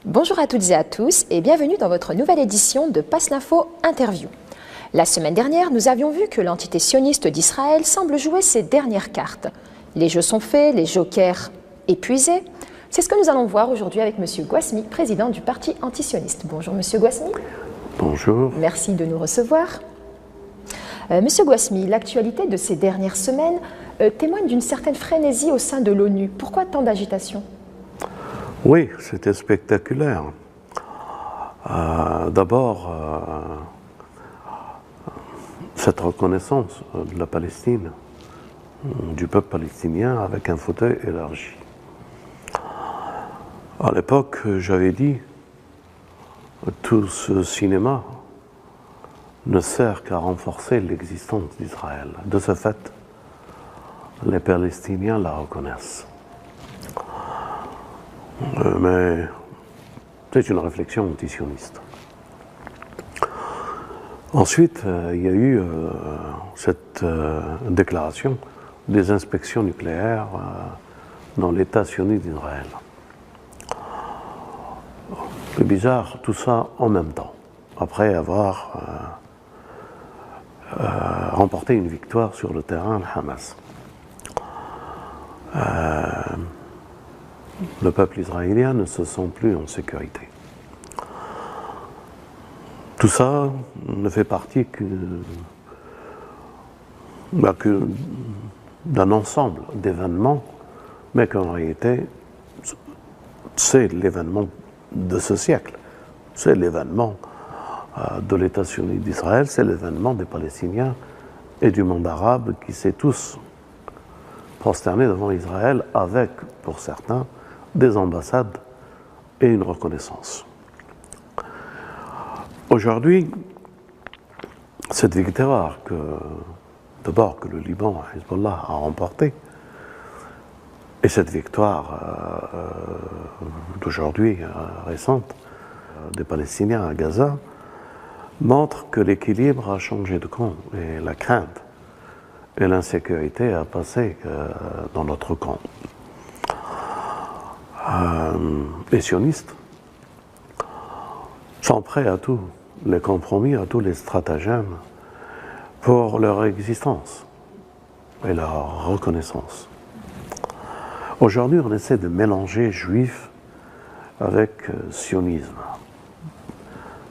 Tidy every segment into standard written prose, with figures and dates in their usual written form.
Bonjour à toutes et à tous et bienvenue dans votre nouvelle édition de Passe l'Info Interview. La semaine dernière, nous avions vu que l'entité sioniste d'Israël semble jouer ses dernières cartes. Les jeux sont faits, les jokers épuisés. C'est ce que nous allons voir aujourd'hui avec M. Gouasmi, président du parti antisioniste. Bonjour M. Gouasmi. Bonjour. Merci de nous recevoir. Monsieur Gouasmi, l'actualité de ces dernières semaines témoigne d'une certaine frénésie au sein de l'ONU. Pourquoi tant d'agitation ? Oui, c'était spectaculaire. D'abord, cette reconnaissance de la Palestine, du peuple palestinien avec un fauteuil élargi. À l'époque, j'avais dit, tout ce cinéma ne sert qu'à renforcer l'existence d'Israël. De ce fait, les Palestiniens la reconnaissent. Mais c'est une réflexion antisioniste. Ensuite, il y a eu cette déclaration des inspections nucléaires dans l'État sioniste d'Israël. C'est bizarre, tout ça en même temps, après avoir remporté une victoire sur le terrain de Hamas. Le peuple israélien ne se sent plus en sécurité. Tout ça ne fait partie que d'un ensemble d'événements, mais qu'en réalité, c'est l'événement de ce siècle. C'est l'événement de l'État sioniste d'Israël, c'est l'événement des Palestiniens et du monde arabe qui s'est tous prosternés devant Israël avec, pour certains, des ambassades et une reconnaissance. Aujourd'hui, cette victoire d'abord que le Liban, Hezbollah, a remportée, et cette victoire d'aujourd'hui récente des Palestiniens à Gaza, montre que l'équilibre a changé de camp et la crainte et l'insécurité a passé dans notre camp. Les sionistes sont prêts à tous les compromis, à tous les stratagèmes pour leur existence et leur reconnaissance. Aujourd'hui, on essaie de mélanger juifs avec sionisme,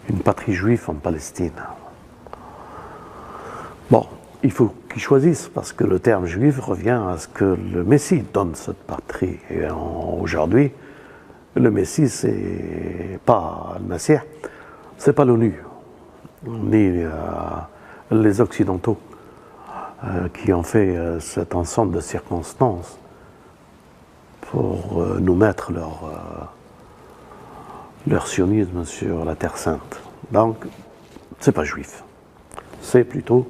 une patrie juive en Palestine. Bon, il faut qu'ils choisissent, parce que le terme juif revient à ce que le Messie donne cette patrie. Et aujourd'hui, le Messie, c'est pas le Messie, c'est pas l'ONU, ni les Occidentaux qui ont fait cet ensemble de circonstances pour nous mettre leur sionisme sur la Terre Sainte. Donc, c'est pas juif, c'est plutôt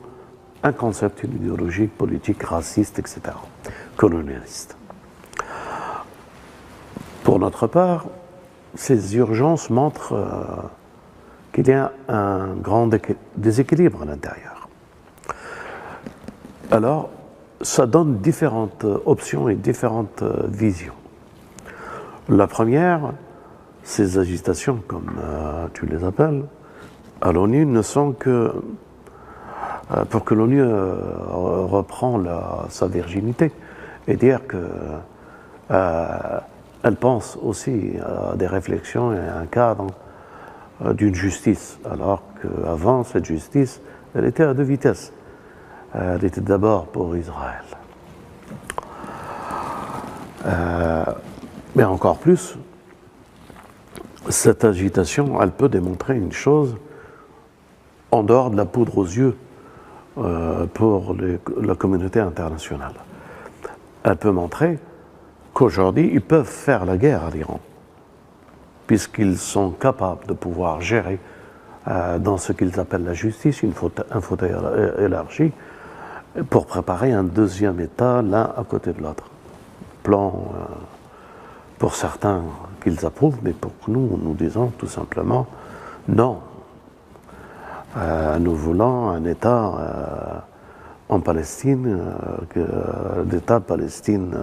un concept, une idéologie politique, raciste, etc., colonialiste. Pour notre part, ces urgences montrent qu'il y a un grand déséquilibre à l'intérieur. Alors, ça donne différentes options et différentes visions. La première, ces agitations, comme tu les appelles, à l'ONU ne sont que pour que l'ONU reprend sa virginité et dire qu'elle pense aussi à des réflexions et à un cadre d'une justice, alors qu'avant, cette justice, elle était à deux vitesses. Elle était d'abord pour Israël. Mais encore plus, cette agitation, elle peut démontrer une chose en dehors de la poudre aux yeux pour la communauté internationale. Elle peut montrer qu'aujourd'hui, ils peuvent faire la guerre à l'Iran, puisqu'ils sont capables de pouvoir gérer dans ce qu'ils appellent la justice, un fauteuil élargi, pour préparer un deuxième État l'un à côté de l'autre. Plan pour certains qu'ils approuvent, mais pour nous, nous disons tout simplement non. Nous voulons un État en Palestine, l'État Palestine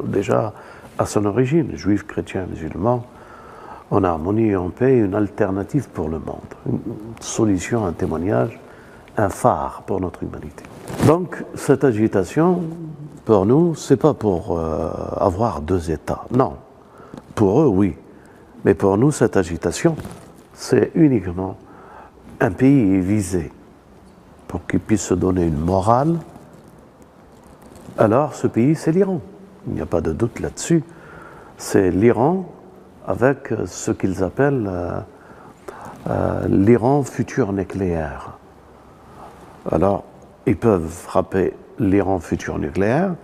déjà à son origine, juifs, chrétiens, musulmans, en harmonie et en paix, une alternative pour le monde, une solution, un témoignage, un phare pour notre humanité. Donc cette agitation, pour nous, c'est pas pour avoir deux États, non. Pour eux, oui. Mais pour nous, cette agitation, c'est uniquement un pays est visé pour qu'il puisse se donner une morale. Alors ce pays, c'est l'Iran. Il n'y a pas de doute là-dessus. C'est l'Iran avec ce qu'ils appellent l'Iran futur nucléaire. Alors, ils peuvent frapper l'Iran futur nucléaire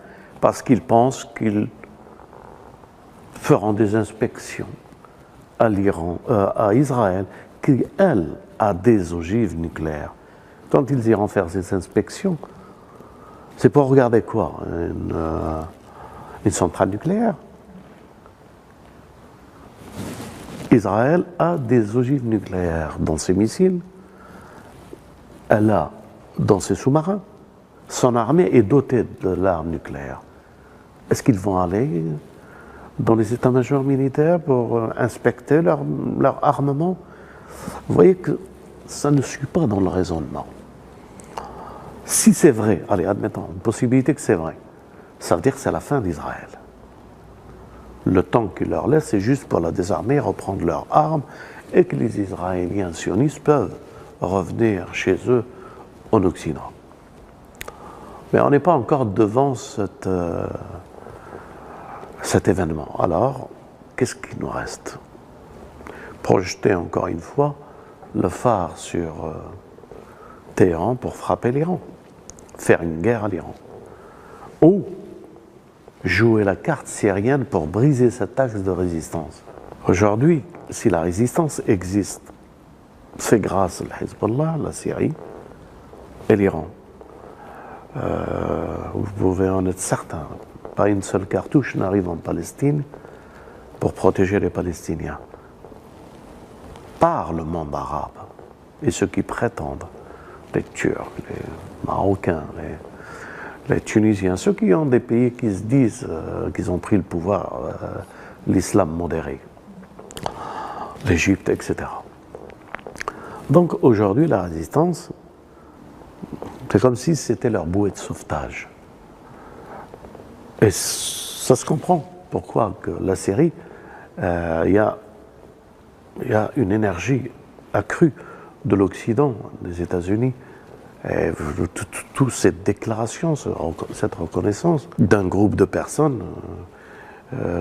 parce qu'ils pensent qu'ils feront des inspections à l'Iran, à Israël, qui, elle, a des ogives nucléaires. Quand ils iront faire ces inspections, c'est pour regarder quoi? Une centrale nucléaire. Israël a des ogives nucléaires dans ses missiles, elle a dans ses sous-marins, son armée est dotée de l'arme nucléaire. Est-ce qu'ils vont aller dans les états-majors militaires pour inspecter leur armement? Vous voyez que ça ne suit pas dans le raisonnement. Si c'est vrai, allez, admettons, une possibilité que c'est vrai, ça veut dire que c'est la fin d'Israël. Le temps qu'il leur laisse, c'est juste pour la désarmer, reprendre leurs armes, et que les Israéliens sionistes peuvent revenir chez eux en Occident. Mais on n'est pas encore devant cet événement. Alors, qu'est-ce qu'il nous reste? Projeter encore une fois le phare sur Téhéran pour frapper l'Iran, faire une guerre à l'Iran. Ou jouer la carte syrienne pour briser cet axe de résistance. Aujourd'hui, si la résistance existe, c'est grâce à Hezbollah, la Syrie et l'Iran. Vous pouvez en être certain, pas une seule cartouche n'arrive en Palestine pour protéger les Palestiniens. Par le monde arabe et ceux qui prétendent, les Turcs, les Marocains, les Tunisiens, ceux qui ont des pays qui se disent qu'ils ont pris le pouvoir, l'islam modéré, l'Égypte, etc. Donc aujourd'hui, la résistance, c'est comme si c'était leur bouée de sauvetage. Et ça se comprend. Pourquoi que la Syrie, il y a une énergie accrue de l'Occident, des États-Unis, et toute cette déclaration, cette reconnaissance d'un groupe de personnes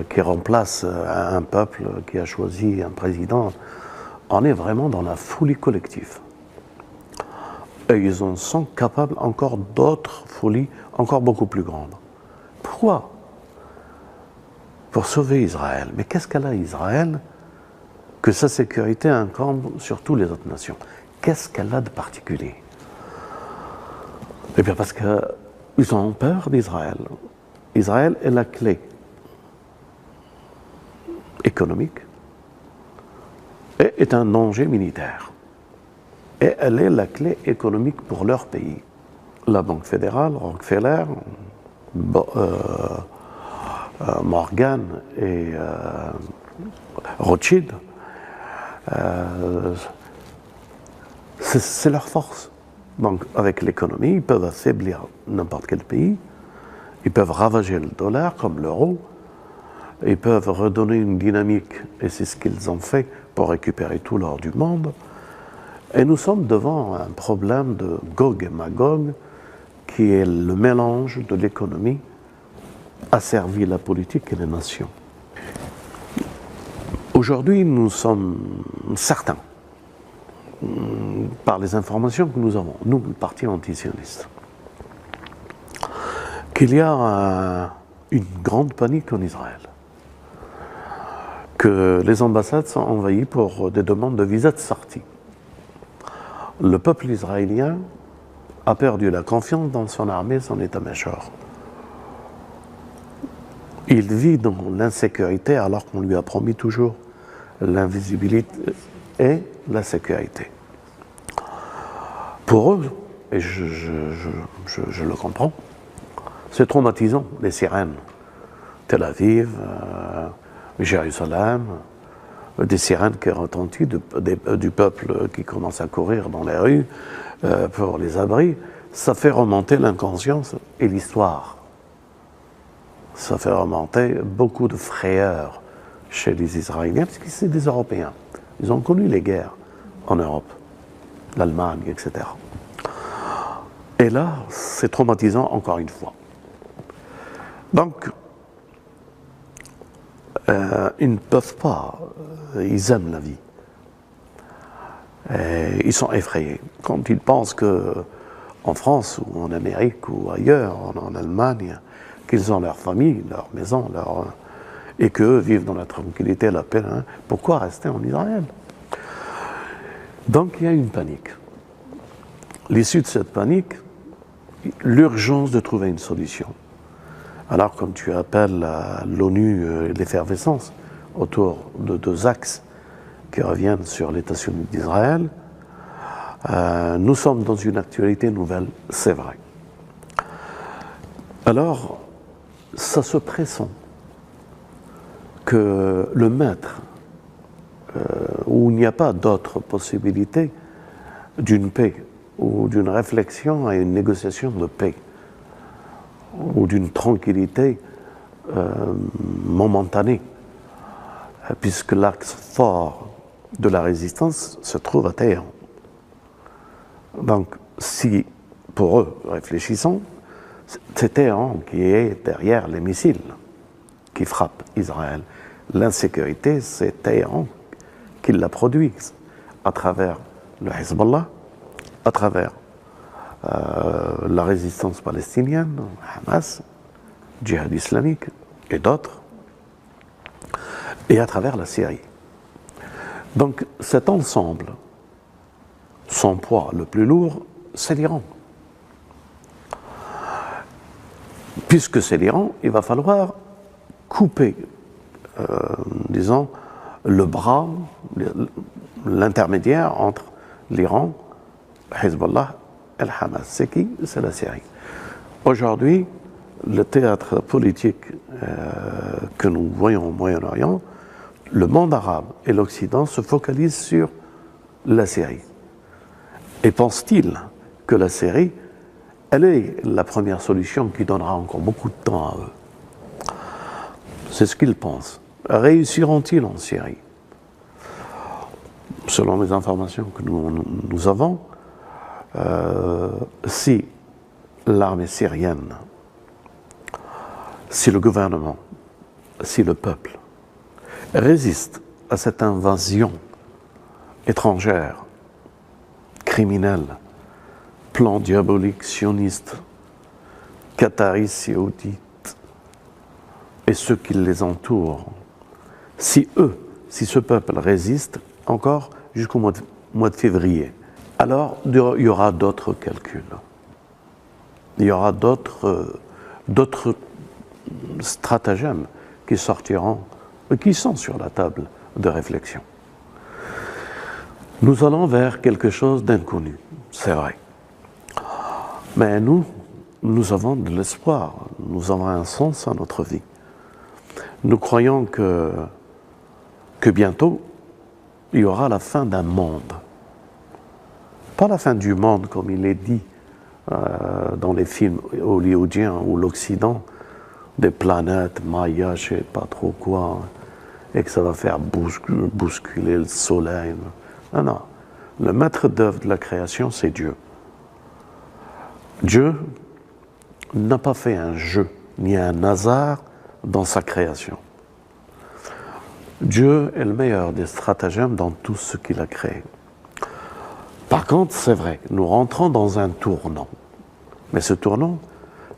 qui remplace un peuple qui a choisi un président, on est vraiment dans la folie collective. Et ils en sont capables encore d'autres folies encore beaucoup plus grandes. Pourquoi? Pour sauver Israël. Mais qu'est-ce qu'elle a Israël que sa sécurité incombe sur toutes les autres nations? Qu'est-ce qu'elle a de particulier? Eh bien parce qu'ils ont peur d'Israël. Israël est la clé économique et est un danger militaire. Et elle est la clé économique pour leur pays. La Banque fédérale, Rockefeller, Morgan et Rothschild, c'est leur force. Donc avec l'économie, ils peuvent affaiblir n'importe quel pays, ils peuvent ravager le dollar comme l'euro, ils peuvent redonner une dynamique, et c'est ce qu'ils ont fait pour récupérer tout l'or du monde. Et nous sommes devant un problème de Gog et Magog, qui est le mélange de l'économie asservie la politique et les nations. Aujourd'hui, nous sommes certains, par les informations que nous avons, nous, le parti antisioniste, qu'il y a une grande panique en Israël, que les ambassades sont envahies pour des demandes de visa de sortie. Le peuple israélien a perdu la confiance dans son armée, son état-major. Il vit dans l'insécurité alors qu'on lui a promis toujours l'invisibilité et la sécurité. Pour eux, et je le comprends, c'est traumatisant, les sirènes. Tel Aviv, Jérusalem, des sirènes qui retentissent, du peuple qui commence à courir dans les rues pour les abris, ça fait remonter l'inconscience et l'histoire. Ça fait remonter beaucoup de frayeur chez les Israéliens, parce que c'est des Européens. Ils ont connu les guerres en Europe, l'Allemagne, etc. Et là, c'est traumatisant encore une fois. Donc, ils ne peuvent pas, ils aiment la vie. Et ils sont effrayés. Quand ils pensent qu'en France ou en Amérique ou ailleurs, en Allemagne, qu'ils ont leur famille, leur maison, et qu'eux vivent dans la tranquillité et la paix, hein, pourquoi rester en Israël? Donc il y a une panique. L'issue de cette panique, l'urgence de trouver une solution. Alors, comme tu appelles l'ONU l'effervescence autour de deux axes qui reviennent sur l'État sioniste d'Israël, nous sommes dans une actualité nouvelle, c'est vrai. Alors, ça se pressent que le maître, où il n'y a pas d'autre possibilité d'une paix ou d'une réflexion à une négociation de paix, ou d'une tranquillité momentanée, puisque l'axe fort de la résistance se trouve à Téhéran. Donc, si, pour eux, réfléchissons, c'est Téhéran qui est derrière les missiles qui frappent Israël. L'insécurité, c'est Téhéran qui la produit à travers le Hezbollah, à travers la résistance palestinienne, Hamas, Djihad islamique et d'autres, et à travers la Syrie. Donc cet ensemble, son poids le plus lourd, c'est l'Iran. Puisque c'est l'Iran, il va falloir couper, disons, le bras, l'intermédiaire entre l'Iran, Hezbollah et le Hamas. C'est qui? C'est la Syrie. Aujourd'hui, le théâtre politique que nous voyons au Moyen-Orient, le monde arabe et l'Occident se focalisent sur la Syrie. Et pense-t-il que la Syrie, elle est la première solution qui donnera encore beaucoup de temps à eux? C'est ce qu'ils pensent. Réussiront-ils en Syrie? Selon les informations que nous avons, si l'armée syrienne, si le gouvernement, si le peuple résiste à cette invasion étrangère, criminelle, plan diabolique sioniste, qatari, saoudite, et ceux qui les entourent, si ce peuple résiste encore jusqu'au mois de février, alors il y aura d'autres calculs. Il y aura d'autres stratagèmes qui sortiront, qui sont sur la table de réflexion. Nous allons vers quelque chose d'inconnu, c'est vrai. Mais nous avons de l'espoir, nous avons un sens à notre vie. Nous croyons que bientôt, il y aura la fin d'un monde. Pas la fin du monde, comme il est dit dans les films hollywoodiens ou l'Occident, des planètes, Maya, je ne sais pas trop quoi, et que ça va faire bousculer le soleil. Non, non. Le maître d'œuvre de la création, c'est Dieu. Dieu n'a pas fait un jeu, ni un hasard dans sa création. Dieu est le meilleur des stratagèmes dans tout ce qu'il a créé. Par contre, c'est vrai, nous rentrons dans un tournant. Mais ce tournant,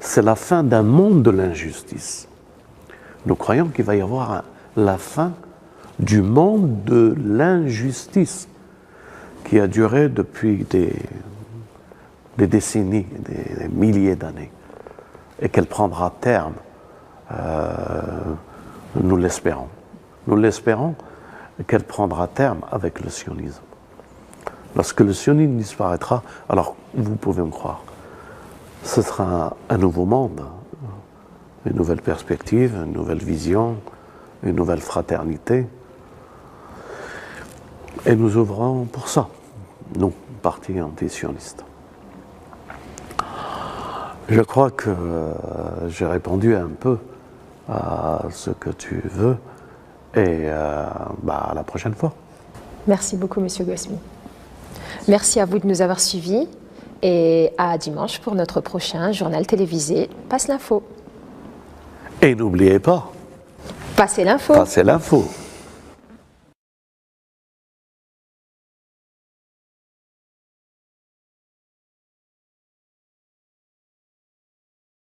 c'est la fin d'un monde de l'injustice. Nous croyons qu'il va y avoir la fin du monde de l'injustice qui a duré depuis des décennies, des milliers d'années, et qu'elle prendra terme, nous l'espérons. Nous l'espérons qu'elle prendra terme avec le sionisme. Lorsque le sionisme disparaîtra, alors vous pouvez me croire, ce sera un nouveau monde, une nouvelle perspective, une nouvelle vision, une nouvelle fraternité. Et nous ouvrons pour ça, nous, parti anti-sioniste. Je crois que j'ai répondu un peu à ce que tu veux et à la prochaine fois. Merci beaucoup, Monsieur Ghosmi. Merci à vous de nous avoir suivis et à dimanche pour notre prochain journal télévisé Passe l'info. Et n'oubliez pas, Passez l'info. passez l'info.